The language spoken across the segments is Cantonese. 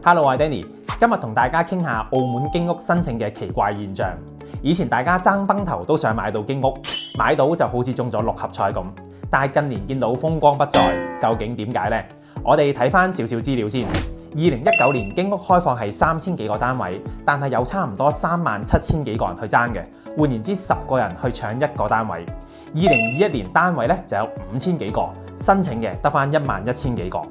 Hello， 我係 Danny， 今日同大家傾下澳門經屋申請嘅奇怪現象。以前大家爭崩頭都想買到經屋，買到就好似中咗六合彩咁。但係近年見到風光不再，究竟點解呢？我哋睇翻少少資料先。2019年經屋開放係3000幾個單位，但係有差唔多37000幾個人去爭嘅，換言之10個人去搶一個單位。2021年單位咧就有5000幾個，申請嘅得翻11000幾個。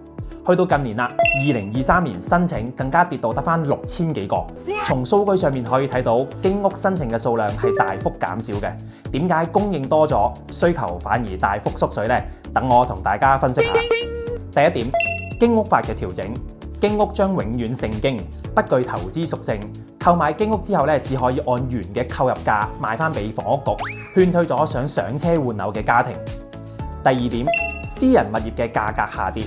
去到近年啦，2023年申請更加跌到得翻6000幾個。從數據上面可以睇到，經屋申請嘅數量係大幅減少嘅。點解供應多咗，需求反而大幅縮水呢？等我同大家分析下。第一點，經屋法嘅調整，經屋將永遠盛經，不具投資屬性。購買經屋之後咧，只可以按原嘅購入價賣翻俾房屋局，勸退咗想上車換樓嘅家庭。第二點，私人物業嘅價格下跌。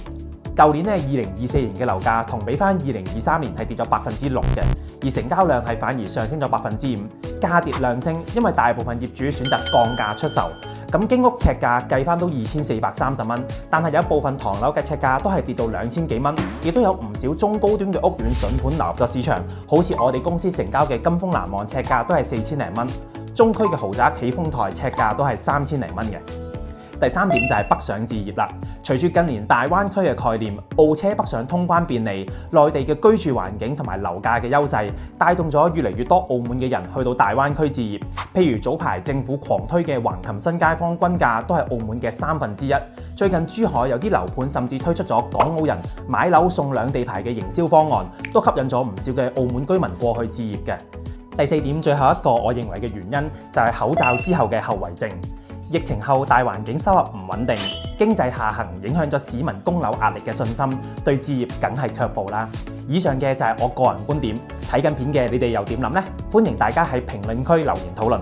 舊年咧2024年嘅樓價同比翻2023年係跌咗6%嘅，而成交量係反而上升咗5%，價跌量升，因為大部分業主選擇降價出售。咁經屋尺價計翻都2430蚊，但係有一部分唐樓嘅尺價都係跌到2000幾蚊，亦都有唔少中高端嘅屋苑筍盤流入咗市場，好似我哋公司成交嘅金峰南岸尺價都係4000零蚊，中區嘅豪宅喜豐台尺價都係3000零蚊嘅。第三點就係北上置業啦。隨住近年大灣區嘅概念，澳車北上通關便利，內地嘅居住環境同埋樓價嘅優勢，帶動咗越嚟越多澳門嘅人去到大灣區置業。譬如早排政府狂推嘅橫琴新街坊均價都係澳門嘅1/3。最近珠海有啲樓盤甚至推出咗港澳人買樓送兩地牌嘅營銷方案，都吸引咗唔少嘅澳門居民過去置業嘅。第四點，最後一個我認為嘅原因就係口罩之後嘅後遺症。疫情後大環境收入唔穩定，經濟下行影響咗市民供樓壓力嘅信心，對置業梗係卻步啦。以上嘅就係我個人觀點，睇緊片嘅你哋又點諗呢？歡迎大家喺評論區留言討論。